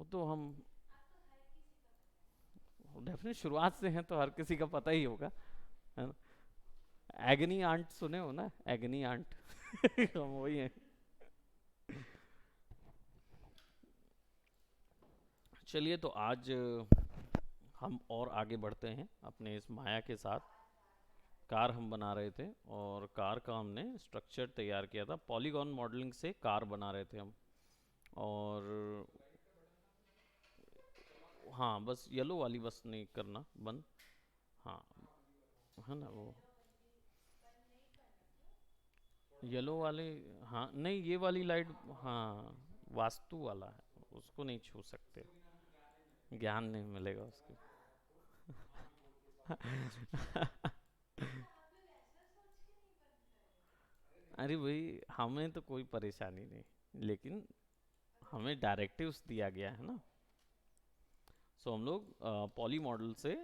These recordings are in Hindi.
वो तो हम डेफिनेट शुरुआत से हैं तो हर किसी का पता ही होगा, है ना। एगनी आंट सुने हो ना, एगनी आंट। हम वही हैं। चलिए तो आज हम और आगे बढ़ते हैं अपने इस माया के साथ। कार हम बना रहे थे और कार का हमने स्ट्रक्चर तैयार किया था, पॉलीगॉन मॉडलिंग से कार बना रहे थे हम। और हाँ, बस येलो वाली बस नहीं करना बंद। हाँ, है ना वो येलो वाले। हाँ नहीं, ये वाली लाइट। हाँ, वास्तु वाला है, उसको नहीं छू सकते, ज्ञान नहीं मिलेगा उसको। अरे भाई, हमें तो कोई परेशानी नहीं, लेकिन हमें डायरेक्टिव्स दिया गया है ना। सो हम लोग पॉली मॉडल से।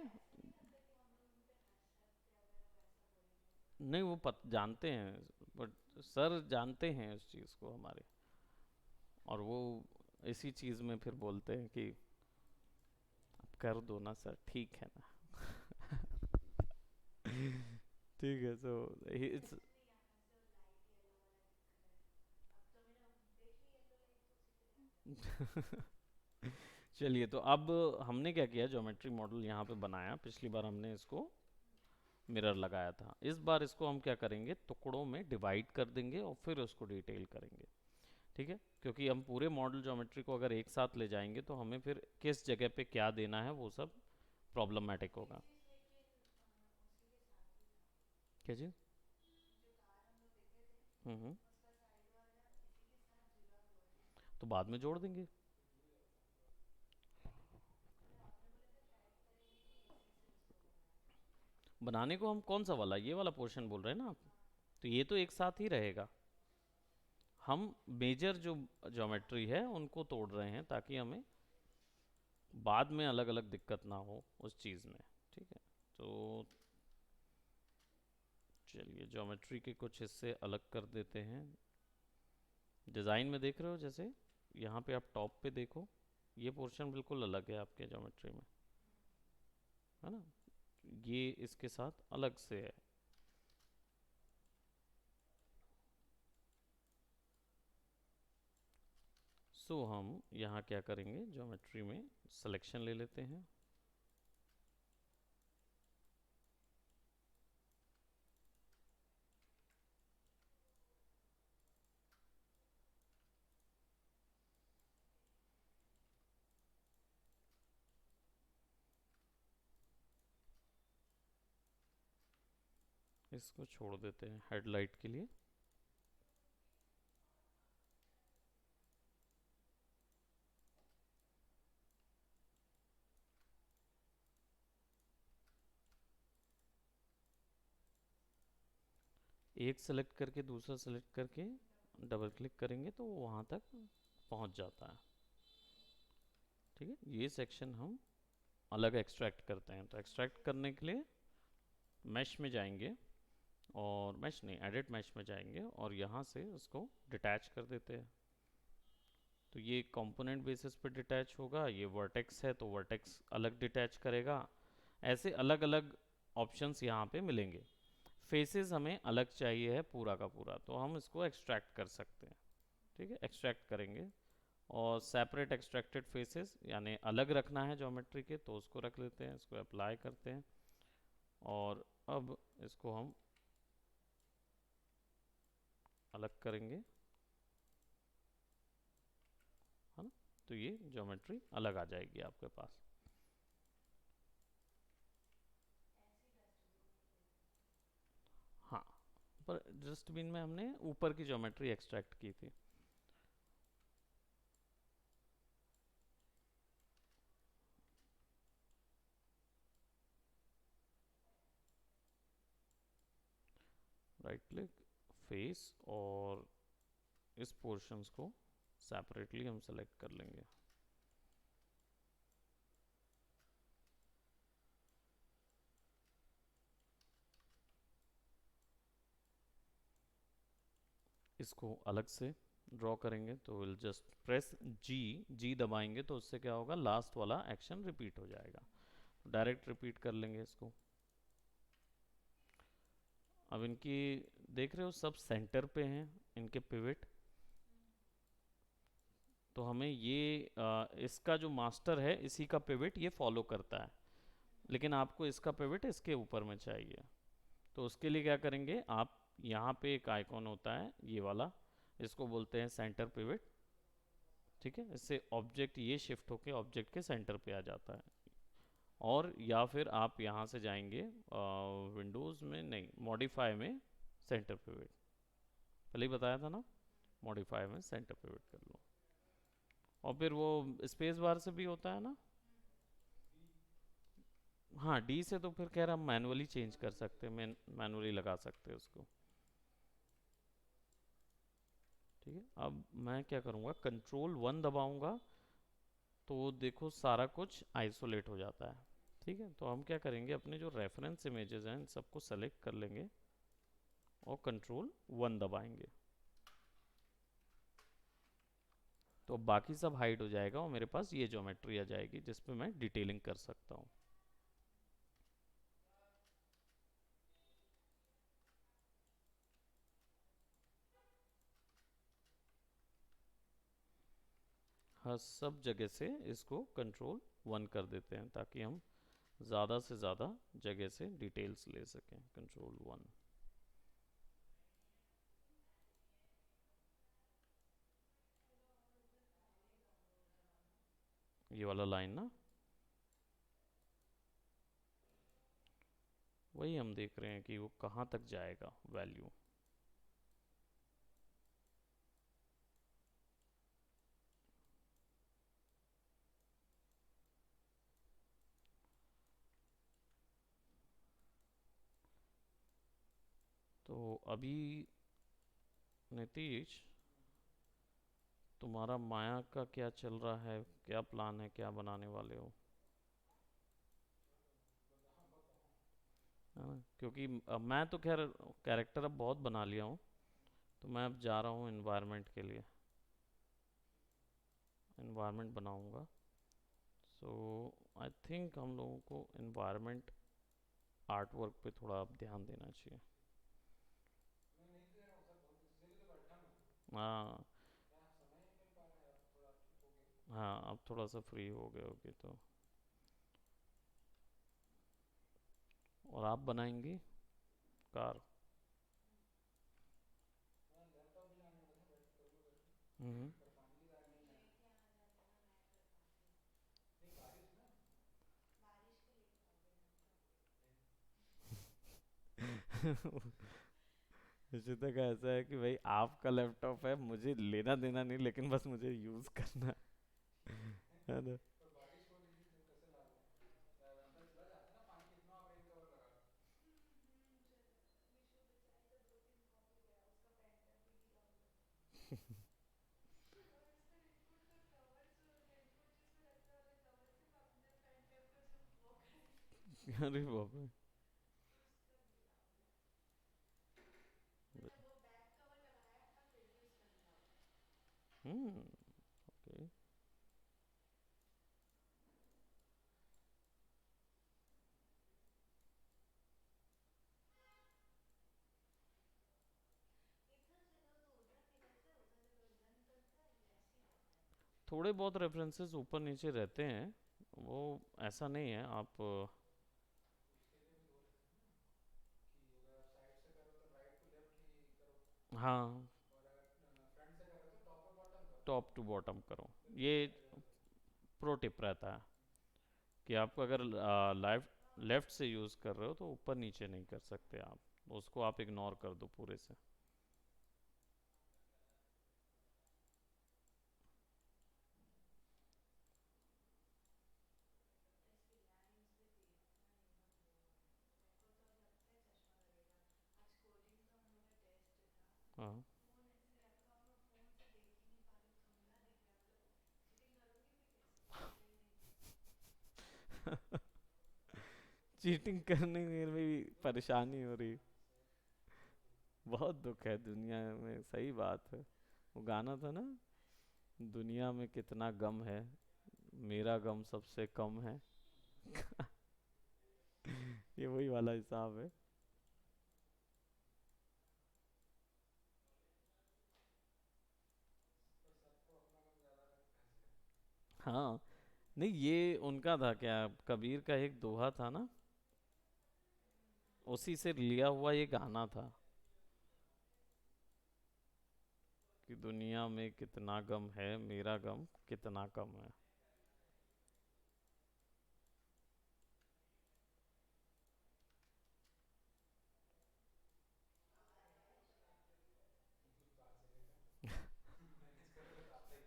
नहीं, वो जानते हैं, बट सर जानते हैं उस चीज़ को हमारे। और वो इसी चीज़ में फिर बोलते हैं कि अब कर दो ना सर, ठीक है ना। ठीक है, सो इट्स। चलिए तो अब हमने क्या किया, ज्योमेट्री मॉडल यहाँ पे बनाया, पिछली बार हमने इसको मिरर लगाया था। इस बार इसको हम क्या करेंगे, टुकड़ों में डिवाइड कर देंगे और फिर उसको डिटेल करेंगे। ठीक है, क्योंकि हम पूरे मॉडल ज्योमेट्री को अगर एक साथ ले जाएंगे तो हमें फिर किस जगह पे क्या देना है वो सब प्रॉब्लमेटिक होगा। क्या जी? हम्म। तो बाद में जोड़ देंगे। बनाने को हम कौन सा वाला, ये वाला पोर्शन बोल रहे हैं ना आप? तो ये तो एक साथ ही रहेगा। हम मेजर जो ज्योमेट्री है उनको तोड़ रहे हैं ताकि हमें बाद में अलग अलग दिक्कत ना हो उस चीज़ में। ठीक है, तो चलिए ज्योमेट्री के कुछ हिस्से अलग कर देते हैं। डिज़ाइन में देख रहे हो जैसे, यहाँ पे आप टॉप पे देखो, ये पोर्शन बिल्कुल अलग है आपके ज्योमेट्री में, है ना। ये इसके साथ अलग से है। सो हम यहाँ क्या करेंगे, ज्योमेट्री में सिलेक्शन ले लेते हैं। इसको छोड़ देते हैं हेडलाइट के लिए। एक सेलेक्ट करके दूसरा सेलेक्ट करके डबल क्लिक करेंगे तो वो वहाँ तक पहुँच जाता है। ठीक है, ये सेक्शन हम अलग एक्सट्रैक्ट करते हैं। तो एक्सट्रैक्ट करने के लिए मैश में जाएंगे, और मैश नहीं, एडिट मैश में जाएंगे और यहाँ से उसको डिटैच कर देते हैं। तो ये कंपोनेंट बेसिस पे डिटैच होगा, ये वर्टेक्स है तो वर्टेक्स अलग डिटैच करेगा। ऐसे अलग अलग ऑप्शंस यहाँ पे मिलेंगे। फेसेस हमें अलग चाहिए है पूरा का पूरा, तो हम इसको एक्सट्रैक्ट कर सकते हैं। ठीक है, एक्सट्रैक्ट करेंगे और सेपरेट एक्सट्रैक्टेड फेसेस यानी अलग रखना है ज्योमेट्री के, तो उसको रख लेते हैं, इसको अप्लाई करते हैं। और अब इसको हम अलग करेंगे, है ना। तो ये ज्योमेट्री अलग आ जाएगी आपके पास। हाँ, पर डस्टबिन में हमने ऊपर की ज्योमेट्री एक्सट्रैक्ट की थी। राइट क्लिक, फेस, और इस पोर्शंस को सेपरेटली हम सेलेक्ट कर लेंगे। इसको अलग से ड्रॉ करेंगे तो विल जस्ट प्रेस जी, जी दबाएंगे तो उससे क्या होगा, लास्ट वाला एक्शन रिपीट हो जाएगा। डायरेक्ट रिपीट कर लेंगे इसको। अब इनकी देख रहे हो सब सेंटर पे हैं, इनके पिवट। तो हमें ये इसका जो मास्टर है इसी का पिवट ये फॉलो करता है, लेकिन आपको इसका पिवट इसके ऊपर में चाहिए। तो उसके लिए क्या करेंगे आप, यहाँ पे एक आइकॉन होता है ये वाला, इसको बोलते हैं सेंटर पिवट। ठीक है, इससे ऑब्जेक्ट ये शिफ्ट होके ऑब्जेक्ट के सेंटर पे आ जाता है। और या फिर आप यहाँ से जाएंगे विंडोज़ में, नहीं मॉडिफाई में, सेंटर पिवट, पहले ही बताया था ना, मॉडिफाई में सेंटर पिवट कर लो। और फिर वो स्पेस बार से भी होता है ना। हाँ, डी से तो फिर खैर हम मैनुअली चेंज कर सकते हैं, मैनुअली लगा सकते हैं उसको। ठीक है, अब मैं क्या करूँगा, कंट्रोल 1 दबाऊंगा तो देखो सारा कुछ आइसोलेट हो जाता है। ठीक है, तो हम क्या करेंगे, अपने जो रेफरेंस इमेजेस हैं इन सबको सेलेक्ट कर लेंगे और कंट्रोल 1 दबाएंगे, तो बाकी सब हाइड हो जाएगा और मेरे पास ये ज्योमेट्री आ जाएगी जिस पे मैं डिटेलिंग कर सकता हूँ। हाँ, सब जगह से इसको कंट्रोल 1 कर देते हैं ताकि हम ज़्यादा से ज़्यादा जगह से डिटेल्स ले सकें। कंट्रोल 1, ये वाला लाइन ना, वही हम देख रहे हैं कि वो कहाँ तक जाएगा वैल्यू। तो अभी नीतीश, तुम्हारा माया का क्या चल रहा है, क्या प्लान है, क्या बनाने वाले हो? है ना, क्योंकि अब मैं तो खैर कैरेक्टर अब बहुत बना लिया हूँ, तो मैं अब जा रहा हूँ इन्वायरमेंट के लिए, इन्वायरमेंट बनाऊँगा। सो आई थिंक हम लोगों को इन्वायरमेंट आर्ट वर्क पे थोड़ा अब ध्यान देना चाहिए। हाँ। हाँ, अब थोड़ा सा फ्री हो गए होगे तो। और आप बनाएंगी कार? हम्म। इशिता का ऐसा है कि भाई आपका लैपटॉप है, मुझे लेना देना नहीं, लेकिन बस मुझे यूज करना है ना। अरे बाप रे। हम्म। ओके। थोड़े बहुत रेफरेंसेस ऊपर नीचे रहते हैं, वो ऐसा नहीं है आप। हाँ, टॉप टू बॉटम करो, ये प्रो टिप रहता है कि आपको अगर लेफ्ट से यूज़ कर रहे हो तो ऊपर नीचे नहीं कर सकते आप, उसको आप इग्नोर कर दो पूरे से। हाँ। चीटिंग करने में भी परेशानी हो रही, बहुत दुख है दुनिया में, सही बात है। वो गाना था ना, दुनिया में कितना गम है, मेरा गम सबसे कम है। ये वही वाला हिसाब है। हाँ, नहीं ये उनका था क्या, कबीर का एक दोहा था ना, उसी से लिया हुआ ये गाना था कि दुनिया में कितना गम है, मेरा गम कितना कम है।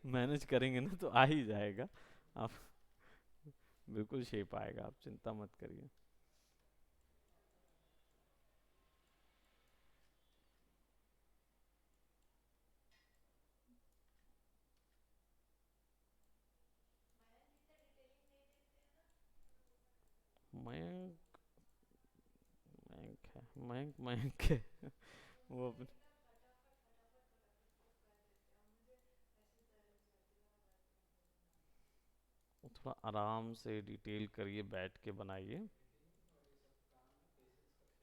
मैनेज करेंगे ना तो आ ही जाएगा। आप बिल्कुल शेप आएगा, आप चिंता मत करिए। मयंक, मयंक है, मयंक मयंक है। वो अपने, वो थोड़ा आराम से डिटेल करिए, बैठ के बनाइए।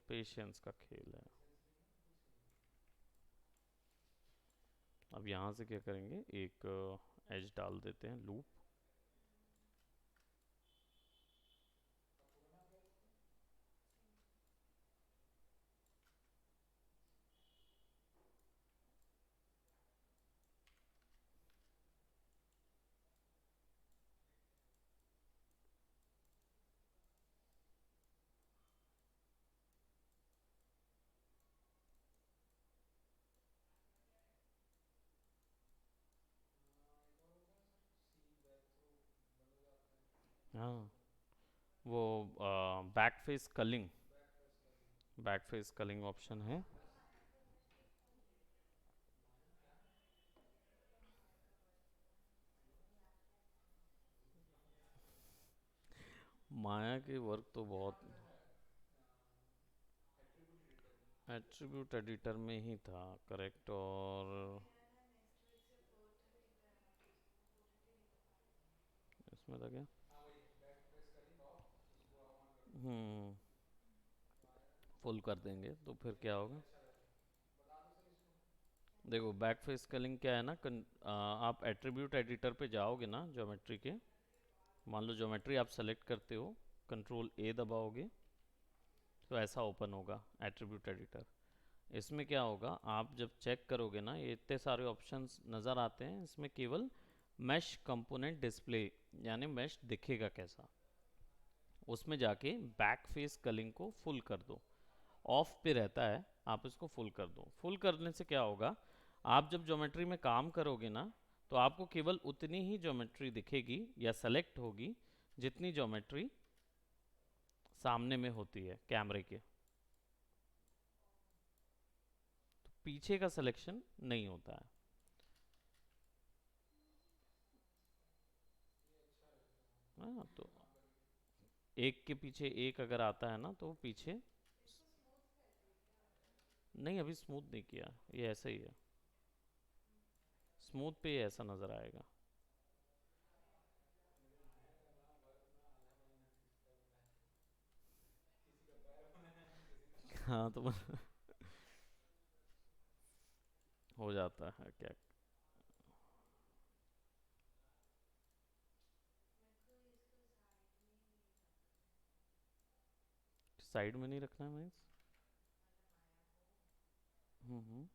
पेशेंस का खेल है। अब यहाँ से क्या करेंगे, एक एज डाल देते हैं, लूप। हाँ, वो back face culling, back face culling option है। माया के वर्क तो बहुत, एट्रीब्यूट एडिटर में ही था, करेक्ट। और इसमें था क्या, हम्म, फुल कर देंगे तो फिर क्या होगा। देखो बैक फेस कलिंग क्या है ना, आप एट्रीब्यूट एडिटर पे जाओगे ना ज्योमेट्री के, मान लो ज्योमेट्री आप सेलेक्ट करते हो, कंट्रोल ए दबाओगे तो ऐसा ओपन होगा एट्रीब्यूट एडिटर। इसमें क्या होगा, आप जब चेक करोगे ना, ये इतने सारे ऑप्शंस नज़र आते हैं, इसमें केवल मैश कंपोनेंट डिस्प्ले, यानी मैश दिखेगा कैसा, उसमें जाके बैक फेस कलिंग को फुल कर दो। ऑफ पे रहता है, आप इसको फुल कर दो। फुल करने से क्या होगा, आप जब ज्योमेट्री में काम करोगे ना, तो आपको केवल उतनी ही ज्योमेट्री दिखेगी या सेलेक्ट होगी जितनी ज्योमेट्री सामने में होती है कैमरे के, तो पीछे का सिलेक्शन नहीं होता है। हाँ, तो एक के पीछे एक अगर आता है ना तो वो पीछे, नहीं अभी स्मूथ नहीं किया, ये ऐसा ही है, स्मूथ पे ये ऐसा नज़र आएगा। हाँ तो हो जाता है क्या, साइड में नहीं रखना है मीन्स। हम्म।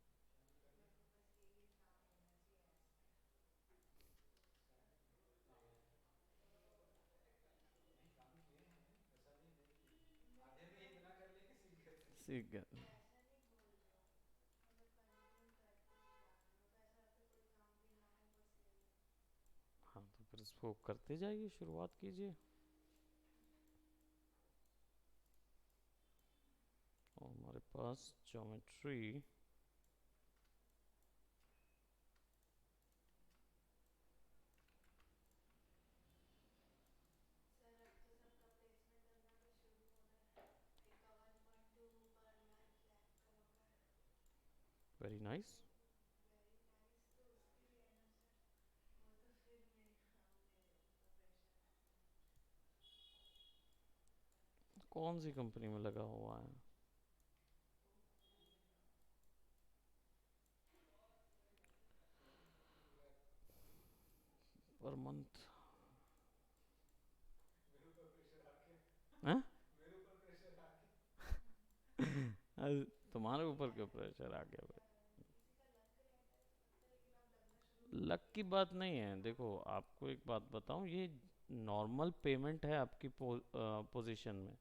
सीख गया। हाँ तो फिर इसको करते जाइए, शुरुआत कीजिए। और हमारे पास ज्योमेट्री, वेरी नाइस। कौन सी कंपनी में लगा हुआ है? Per month? हैं? अरे, तुम्हारे ऊपर क्यों प्रेशर आ गया भाई? लक की बात नहीं है, देखो आपको एक बात बताऊं, ये नॉर्मल पेमेंट है आपकी पोजीशन में,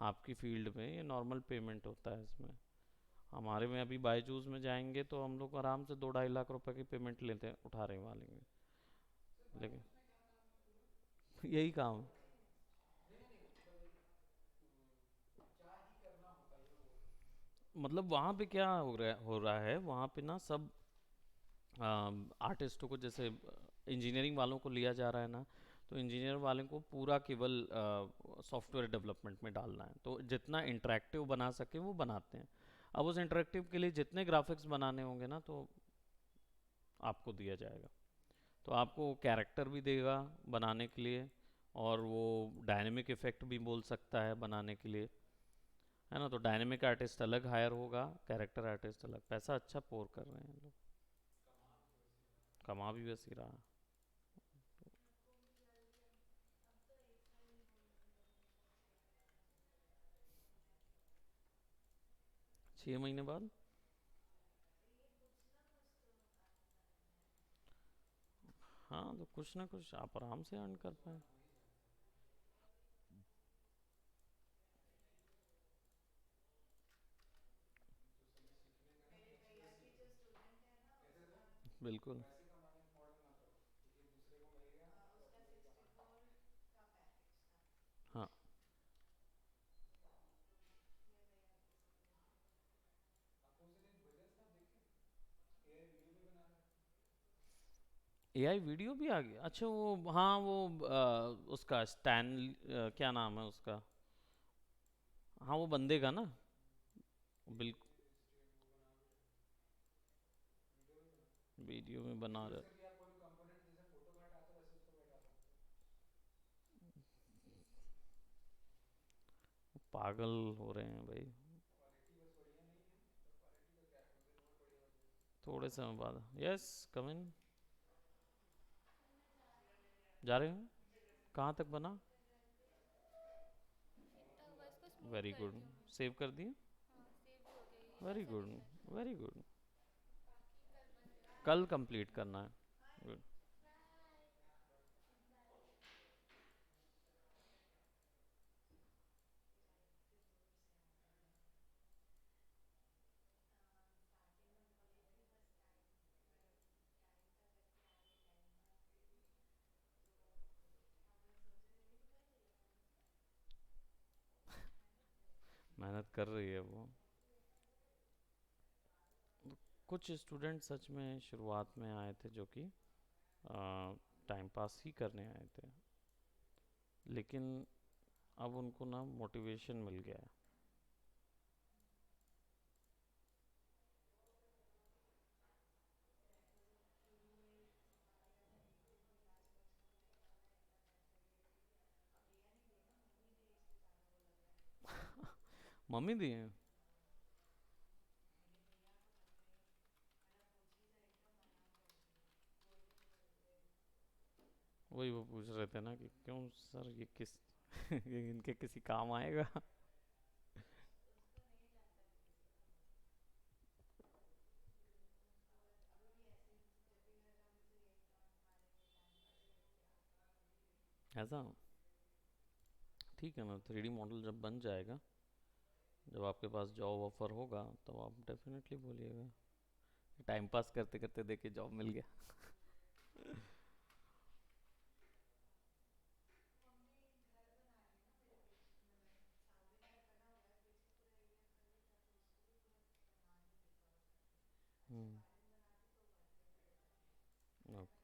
आपकी फील्ड में ये नॉर्मल पेमेंट होता है इसमें। हमारे में अभी बायजूस में जाएंगे तो हम लोग आराम से 2-2.5 लाख रुपए की पेमेंट लेते हैं, उठा रहे वालेंगे। लेकिन यही काम है। मतलब वहाँ पे क्या हो रहा है वहाँ पे ना, सब आर्टिस्टों को, जैसे इंजीनियरिंग वालों को लिया जा रहा है ना, तो इंजीनियर वाले को पूरा केवल सॉफ्टवेयर डेवलपमेंट में डालना है, तो जितना इंटरेक्टिव बना सके वो बनाते हैं। अब उस इंटरेक्टिव के लिए जितने ग्राफिक्स बनाने होंगे ना, तो आपको दिया जाएगा। तो आपको कैरेक्टर भी देगा बनाने के लिए, और वो डायनेमिक इफेक्ट भी बोल सकता है बनाने के लिए, है ना। तो डायनेमिक आर्टिस्ट अलग हायर होगा, कैरेक्टर आर्टिस्ट अलग। पैसा अच्छा पोर कर रहे हैं लोग, कमा भी वैसे ही रहा। 6 महीने बाद? हाँ, तो कुछ ना कुछ आप आराम से अर्न कर पाए। बिल्कुल। हाँ, एआई वीडियो भी आ गया? अच्छा, वो हाँ, वो उसका स्टैन, क्या नाम है उसका? हाँ, वो बंदे का ना। बिल्कुल। वीडियो में बना रहे। पागल हो रहे हैं भाई। थोड़े समय बाद, यस, कम इन। जा रहे हैं? कहाँ तक बना? इतना हुआ, इसको स्मूथ वेरी कर गुड। रही हूँ। सेव कर दिए? हाँ, सेव भी हो गया, ये वेरी ऐसा गुड। दिख रहा है। Very good. कल कंप्लीट करना है। गुड। मेहनत कर रही है वो। कुछ स्टूडेंट सच में शुरुआत में आए थे जो कि टाइम पास ही करने आए थे, लेकिन अब उनको ना मोटिवेशन मिल गया है। मम्मी दी हैं? वही वो पूछ रहे थे ना कि क्यों सर, ये किस ये इनके किसी काम आएगा? ऐसा? ठीक है ना, 3D मॉडल जब बन जाएगा, जब आपके पास जॉब ऑफर होगा, तो आप डेफिनेटली बोलिएगा। टाइम पास करते करते देखिए जॉब मिल गया। हम्म। ओके।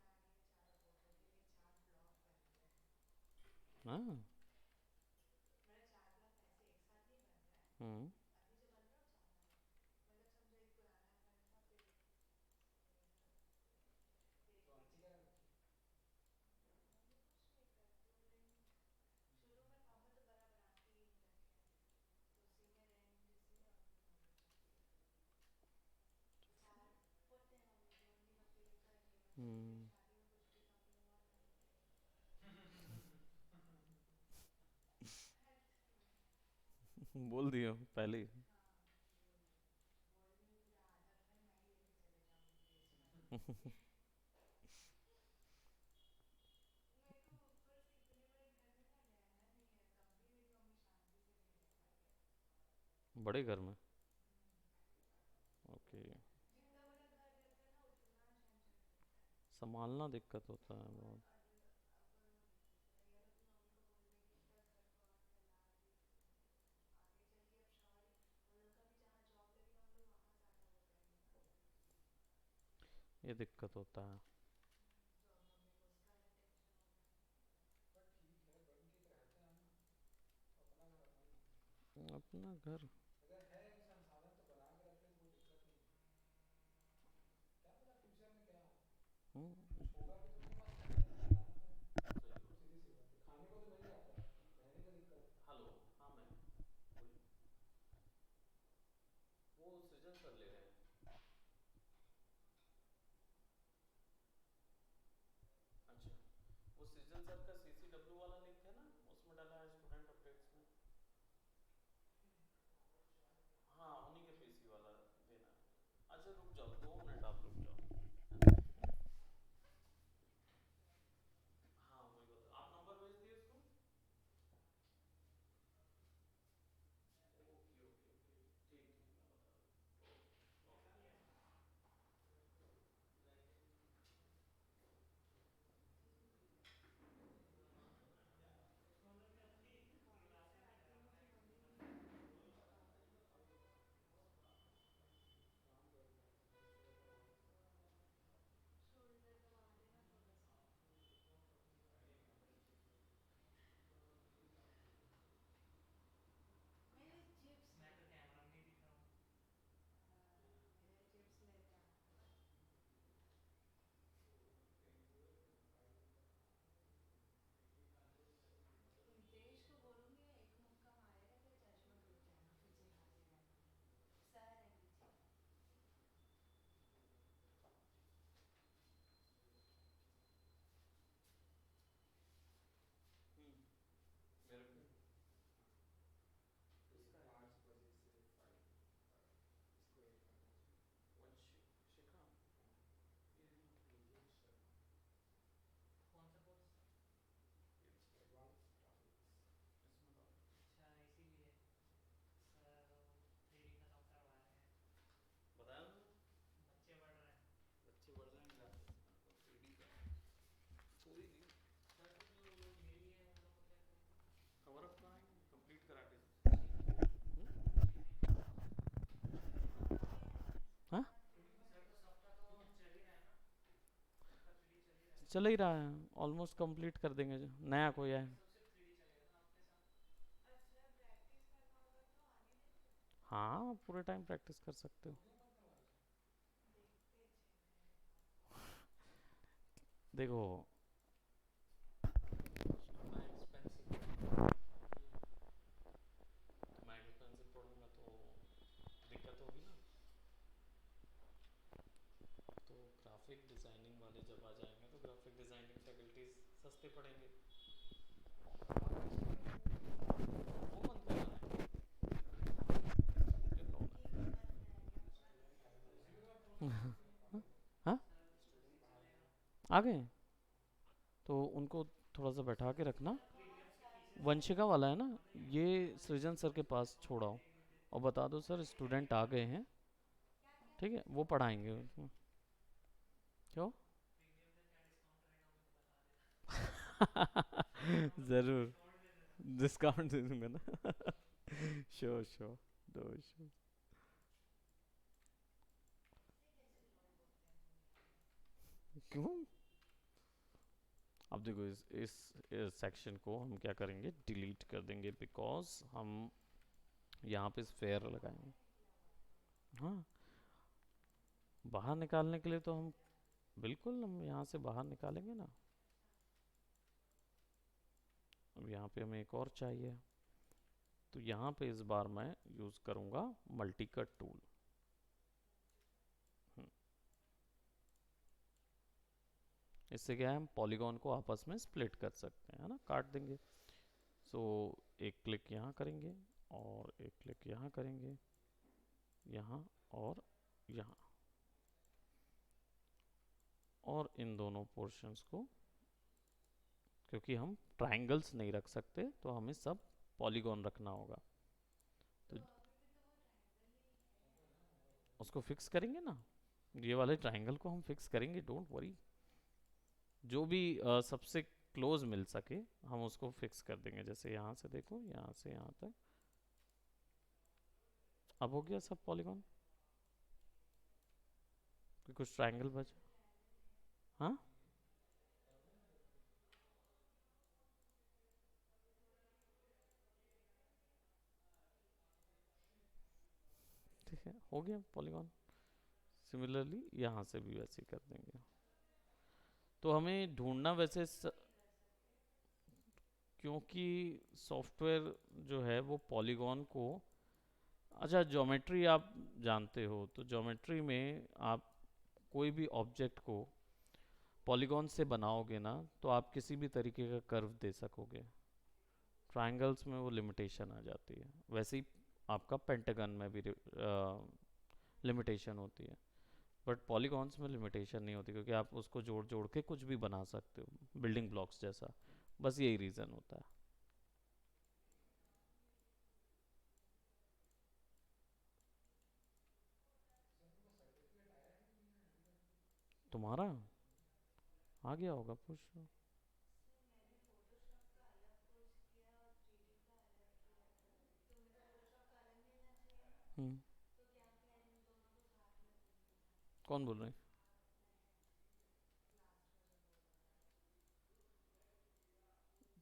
हाँ। हम्म। बोल दियो पहले ही। बड़े घर में। ओके। संभालना दिक्कत होता है बहुत। ये दिक्कत होता है। पर ठीक है, बन के तो रहते हैं हम ना, तो अपना घर अपना ही है। अपना घर। अगर है संसाधन तो बना के रखे तो कोई दिक्कत नहीं है। क्या पता फ्यूचर में क्या हो, हम्म। कुछ होगा भी तो अपने पास है नहीं, खिलाना तो है नहीं। सही बात। सीधी सी बात है, खाने को तो मिल जाता है, रहने का दिक्कत है। हेलो। हाँ मैम, बोलिए। वो सृजन सर ले रहे हैं। अच्छा, वो सृजन सर का CCW वाला लिंक है ना, उसमें डाला है स्टूडेंट अपडेट्स में। हाँ उन्हीं के PC वाला देना है। अच्छा रुक जाओ, 2 मिनट आप रुक जाओ, है ना। हाँ वही बता, आप नंबर भेज दिए उसको। ओके ओके ओके, ठीक ठीक, मैं बता दूँ। Okay okay. काम कर रहा था, कुछ हुआ तो आवाज नहीं आ रही। मेरे पे ये किसका है? 5 बजे से फाइल इसको एड करना है इसमें। वंश शिखा। हाँ, ये है ना। निकेश शर्मा। Advance graphics. इसमें डालो। बताया ना, बच्चे बढ़ रहे हैं ग्राफिक्स का तो 3D का। कोई नहीं, कवर अप कहाँ है, कंप्लीट करा के। हाँ चल ही रहा है, ऑलमोस्ट कंप्लीट कर देंगे। जो नया कोई है। हाँ पूरे टाइम प्रैक्टिस कर सकते हो। कंपनी मत करवा दो सर। देखो, इतना एक्सपेंसिव। मैं एक्सपेंसिव पढ़ूंगा तो दिक्कत होगी ना। तो ग्राफिक डिज़ाइनिंग वाले जब आ जाएंगे तो ग्राफिक डिज़ाइनिंग फैकल्टीज सस्ते पड़ेंगे। करवा दो इसके बाद वो भी करवा दो। वो मत करना स्टूडेंट आ जाएंगे उसी के बाद करवा दो, स्टूडेंट है। बाहर हैं। हाँ स्टूडेंट बाहर हैं। आ गए, तो उनको थोड़ा सा बैठा के रखना। वंशिका वाला है ना, ये सृजन सर के पास छोड़ाओ और बता दो सर स्टूडेंट आ गए हैं, ठीक है, वो पढ़ाएंगे उसमें। क्यों? ज़रूर, डिस्काउंट दे दूंगा ना। श्योर श्योर, दो श्योर। क्यों? अब देखो इस सेक्शन को हम क्या करेंगे, डिलीट कर देंगे, बिकॉज हम यहाँ पे फेयर लगाएंगे। हाँ, बाहर निकालने के लिए तो हम बिल्कुल हम यहाँ से बाहर निकालेंगे ना। अब यहाँ पे हमें एक और चाहिए, तो यहाँ पे इस बार मैं यूज़ करूँगा मल्टी कट टूल। इससे क्या है, हम पॉलीगॉन को आपस में स्प्लिट कर सकते हैं, है ना, काट देंगे। सो एक क्लिक यहाँ करेंगे और एक क्लिक यहाँ करेंगे, यहाँ और यहाँ, और इन दोनों पोर्शंस को, क्योंकि हम ट्रायंगल्स नहीं रख सकते तो हमें सब पॉलीगॉन रखना होगा, तो उसको फिक्स करेंगे ना, ये वाले ट्रायंगल को हम फिक्स करेंगे, डोंट वरी। जो भी सबसे क्लोज मिल सके हम उसको फिक्स कर देंगे। जैसे यहाँ से देखो, यहाँ से यहाँ तक, अब हो गया सब पॉलीगॉन, कुछ ट्रायंगल बचे। हाँ, ठीक है, हो गया पॉलीगॉन। सिमिलरली यहाँ से भी वैसे ही कर देंगे। तो हमें ढूंढना वैसे क्योंकि सॉफ्टवेयर जो है वो पॉलीगॉन को, अच्छा ज्योमेट्री आप जानते हो, तो ज्योमेट्री में आप कोई भी ऑब्जेक्ट को पॉलीगॉन से बनाओगे ना तो आप किसी भी तरीके का कर्व दे सकोगे। ट्रायंगल्स में वो लिमिटेशन आ जाती है, वैसे ही आपका पेंटागन में भी लिमिटेशन होती है, बट पॉलीगॉन्स में लिमिटेशन नहीं होती, क्योंकि आप उसको जोड़ जोड़ के कुछ भी बना सकते हो, बिल्डिंग ब्लॉक्स जैसा। बस यही रीज़न होता है। तुम्हारा आ गया होगा, पूछ। हम्म, कौन बोल रहे हैं?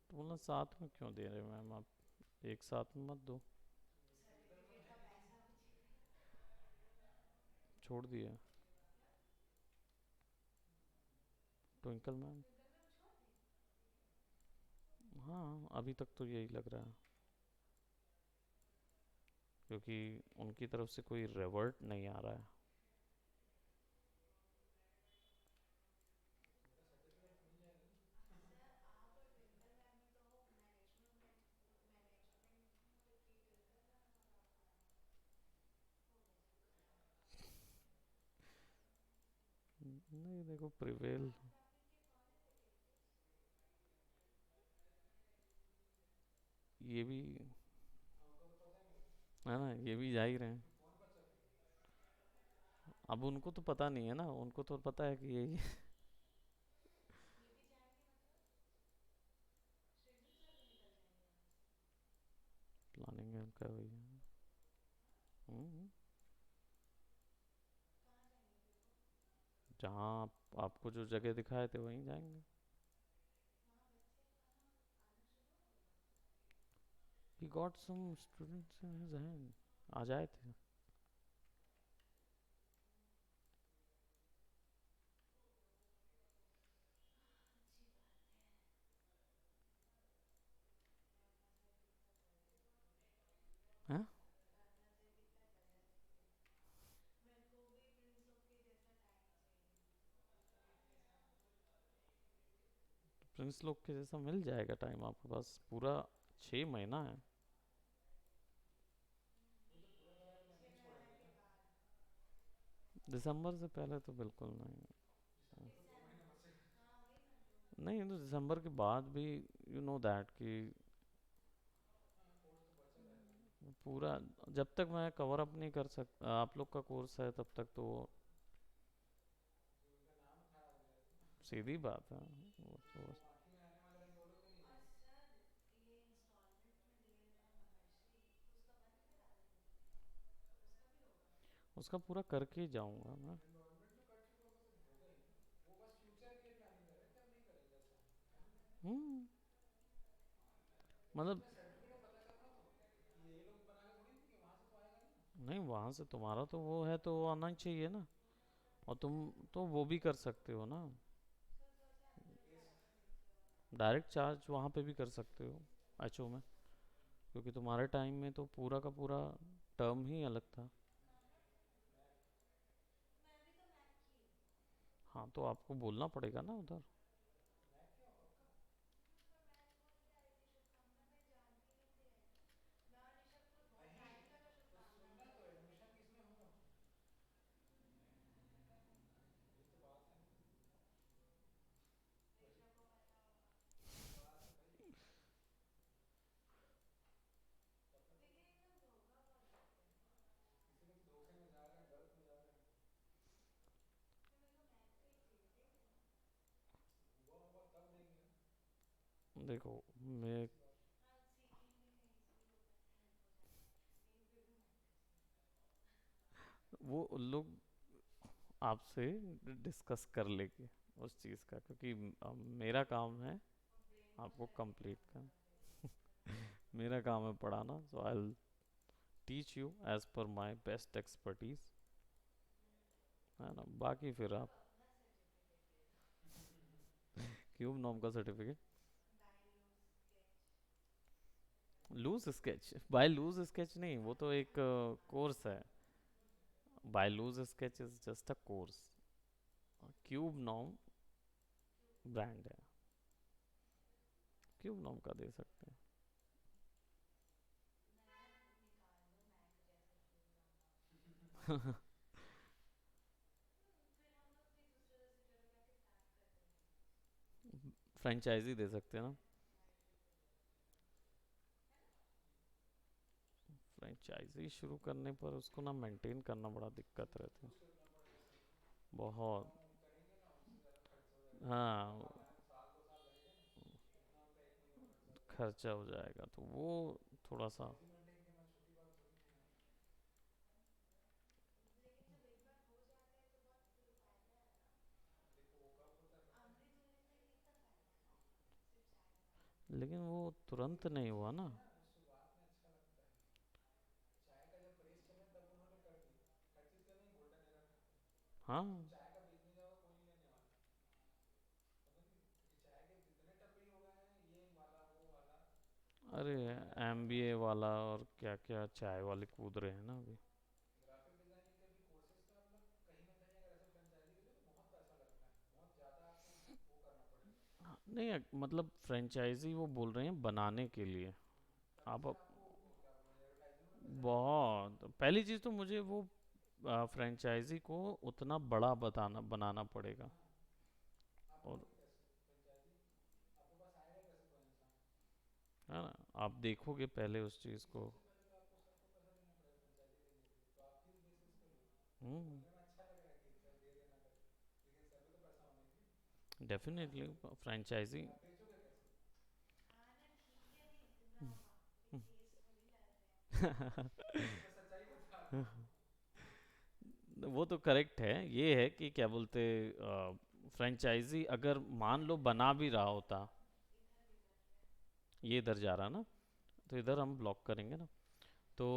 तो बोलना साथ में क्यों दे रहे हो मैम, आप एक साथ में मत दो, छोड़ दिया। ट्विंकल मैम, हाँ अभी तक तो यही लग रहा है, क्योंकि उनकी तरफ से कोई रिवर्ट नहीं आ रहा है। नहीं देखो, प्रिवेल, ये भी हमको तो पता ही नहीं। है ना, ये भी जा ही रहे हैं। कौन बच्चा फेल? अब उनको तो पता नहीं है ना, उनको तो पता है कि यही प्लानिंग है उनका, वही है। हम्म, जहाँ आपको जो जगह दिखाए थे वहीं जाएंगे। He got some students in his hand, आ जाए थे। हाँ, प्रिंस लोग के जैसा मिल जाएगा टाइम आपके पास, पूरा 6 महीना है। ये तो पूरा करा के नहीं छोड़ेंगे ना। दिसंबर से पहले तो बिल्कुल नहीं। दिसंबर तो 2 महीने बचेगा। नहीं तो दिसंबर के बाद भी, यू नो दैट कि हाँ कोर्स तो बचा रहता है। पूरा, जब तक मैं कवर अप नहीं कर सकता आप लोग का कोर्स है तब तक तो जो उनका नाम खराब हो जाएगा ना। सीधी बात है वो तो। बाकी में आने वाले इन दोनों के लिए है। उसका पूरा करके ही जाऊंगा मैं। एनरोलमेंट तो कर चुका होगा तो होगा ही ना। वो बस फ्यूचर के लिए प्लानिंग कर रहे हैं कि अब नहीं करेंगे ऐसा, है ना? हम्म, तो मतलब अपने सर्टिफिकेट में पता करना तो, कि ये लोग बना के थोड़ी देंगे, वहां से तो आएगा नहीं ना। नहीं, वहां से तुम्हारा तो वो है तो वो आना ही चाहिए ना, और तुम तो वो भी कर सकते हो ना, केस डायरेक्ट चार्ज वहाँ पे भी कर सकते हो एचओ में, क्योंकि तुम्हारे टाइम में तो पूरा का पूरा टर्म ही अलग था। हाँ, तो आपको बोलना पड़ेगा ना उधर। मैक क्या होगा आपका? देखो मैं वो उन लोग आपसे डिस्कस कर लेंगे उस चीज़ का, क्योंकि मेरा काम है आपको कंप्लीट करना। मेरा काम है पढ़ाना, so I teach you as per my best expertise, है ना। बाकी फिर आप क्यूब नॉम का certificate, loose sketch by loose sketch नहीं, वो तो एक कोर्स है। By loose sketch is just a course, क्यूब नॉम ब्रांड है, क्यूब नॉम का दे सकते हैं। फ्रेंचाइजी दे सकते हैं ना। फ्रेंचाइजी शुरू करने पर उसको ना मेंटेन करना बड़ा दिक्कत रहती है, यूज़ करना पड़ेगा सही में। जितना बहुत। हम करेंगे ना उससे ज़्यादा खर्चा हो जाएगा, जितना हम हाँ, साल 2 साल लगेगा ना, उतना उनका 1 महीने में खर्चा हो जाएगा। खर्चा हो जाएगा तो वो थोड़ा सा। फ्रेंचाइजी मेंटेन करना छोटी बात थोड़ी ना है यार। देखो वो कब होता है पता है? लेकिन वो तुरंत नहीं हुआ शुरुआत ना। में ना, शुरुआत में अच्छा लगता है। चाय का जब क्रेज चला तब उन्होंने कर दिया। हर चीज़ का नहीं गोल्डन एरा में आता है। हाँ, अब चाय का बेचने जाओ कोई नहीं लेने वाला, समझ गए? क्योंकि चाय के जितने टपरी हो गए हैं, ये वाला वो वाला, अरे सब बढ़ जाएगा भाई। एमबीए वाला और क्या क्या चाय वाले कूद रहे हैं ना अभी। ग्राफिक डिजाइनिंग के भी कोर्सेज का मतलब कहीं ना कहीं अगर ऐसे फ्रेंचाइजी ले लो तो बहुत पैसा लगता है, बहुत ज़्यादा आपको वो करना पड़ेगा। हाँ, नहीं मतलब फ्रेंचाइजी वो बोल रहे हैं बनाने के लिए। तभी आप फिर आपको वो क्या बोलेंगे, एडवर्टाइजमेंट में पैसा देना पड़ेगा। बहुत पहली चीज़ तो मुझे वो फ्रेंचाइजी को उतना बड़ा बताना बनाना पड़ेगा। हाँ, आप और बनोगे कैसे फ्रेंचाइजी? आपके पास आएगा कैसे कोई इंसान? है ना, आप देखोगे पहले उस चीज़ क्योंकि को। सबसे पहले तो आपको सर को पैसा देना पड़ेगा फ्रेंचाइजी देने के लिए, तो आप किस बेसिस पे लोगे? हम्म, बोलने में अच्छा लग रहा है कि सर दे देना करके, लेकिन सर भी तो पैसा होना चाहिए। Definitely franchise. फिर आप बेचोगे कैसे? मैं तो सच्चाई बता रहा हूँ। वो तो करेक्ट है, ये है कि क्या बोलते, फ्रेंचाइजी अगर मान लो बना भी रहा होता, ये इधर जा रहा ना, तो इधर हम ब्लॉक करेंगे ना। तो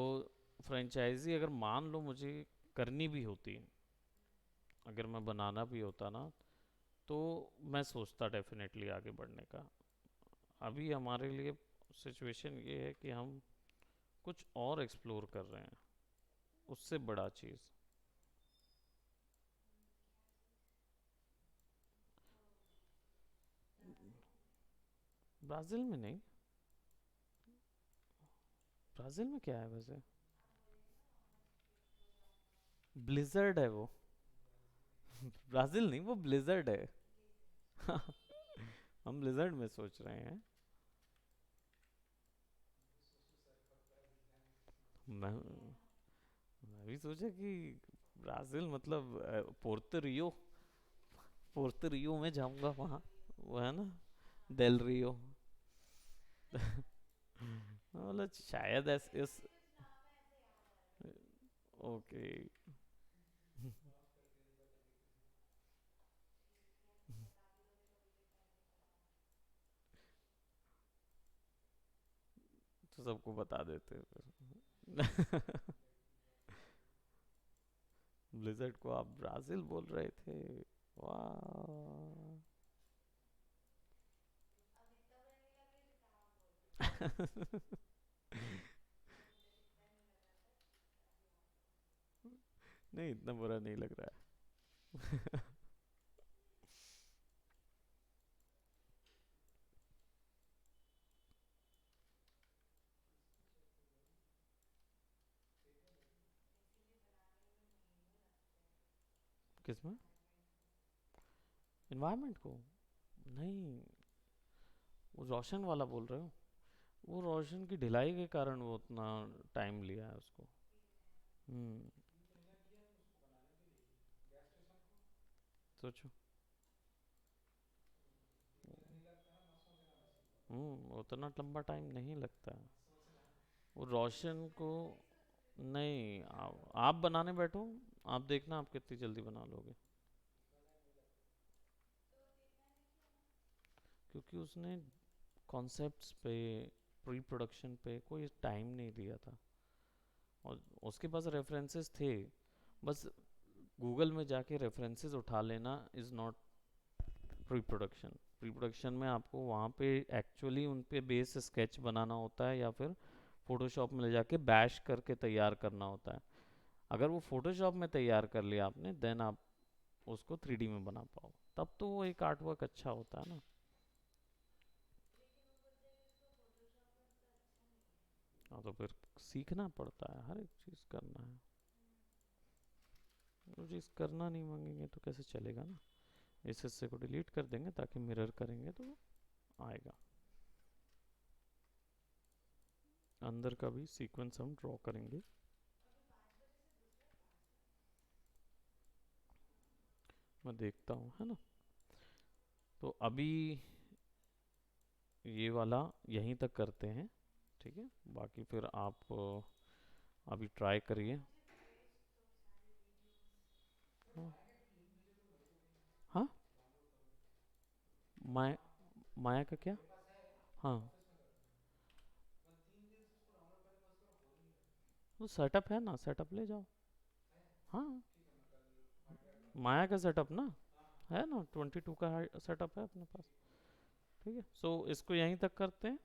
फ्रेंचाइजी अगर मान लो मुझे करनी भी होती, अगर मैं बनाना भी होता ना, तो मैं सोचता डेफिनेटली आगे बढ़ने का। अभी हमारे लिए सिचुएशन ये है कि हम कुछ और एक्सप्लोर कर रहे हैं, उससे बड़ा चीज़। ब्राज़ील में नहीं, ब्राज़ील में क्या है वैसे? ब्लिजर्ड है वो। ब्राज़ील नहीं, वो ब्लिजर्ड है। हम ब्लिजर्ड में सोच रहे हैं। सोचो सर कब ब्राजील जाएंगे। मैं मैं भी सोचा कि ब्राज़ील मतलब पोर्तो रियो, पोर्तो रियो में जाऊंगा वहाँ, वो है ना, डेल रियो। मतलब शायद ऐसे इस, ओके। माफ कर दिया, नहीं पता थी किसी को। तो सबको बता देते फिर। ब्लिजर्ड को आप ब्राजील बोल रहे थे, वाह। नहीं, इतना बुरा नहीं लग रहा है। किसमें? इन्वायरमेंट को? नहीं, वो रोशन वाला बोल रहे हो? वो रोशन की ढिलाई के कारण वो उतना टाइम लिया है उसको। हम्म। 3 महीना किया तो उसको बनाने के लिए ही। गैस स्टेशन को सोचो। 3 महीना नहीं लगता है, मत सोचना वैसे। उतना लंबा टाइम नहीं लगता है। वो रोशन को नहीं, आप बनाने बैठो, आप देखना आप कितनी जल्दी बना लोगे, क्योंकि उसने कॉन्सेप्ट्स पे, प्री प्रोडक्शन पे कोई टाइम नहीं दिया था, और उसके पास रेफरेंसेस थे, बस गूगल में जाके रेफरेंसेस उठा लेना is not pre production. Pre production में आपको वहाँ पे एक्चुअली उन पे बेस स्केच बनाना होता है, या फिर फोटोशॉप में ले जाके बैश करके तैयार करना होता है। अगर वो फोटोशॉप में तैयार कर लिया आपने, देन आप उसको 3D में बना पाओ, तब तो वो एक आर्ट वर्क अच्छा होता है ना। हाँ, तो फिर सीखना पड़ता है, हर एक चीज़ करना है। वो चीज़ करना नहीं मांगेंगे तो कैसे चलेगा ना। इस हिस्से को डिलीट कर देंगे ताकि मिरर करेंगे तो आएगा। अंदर का भी सीक्वेंस हम ड्रॉ करेंगे। मैं देखता हूँ, है ना। तो अभी ये वाला यहीं तक करते हैं, ठीक है। बाकी फिर आप अभी ट्राई करिए। हाँ, हाँ, माया, माया का क्या? हाँ, तो सेटअप है ना, सेटअप ले जाओ। हाँ, माया का सेटअप ना है ना, 22 का सेटअप है अपने पास। ठीक है, सो इसको यहीं तक करते हैं।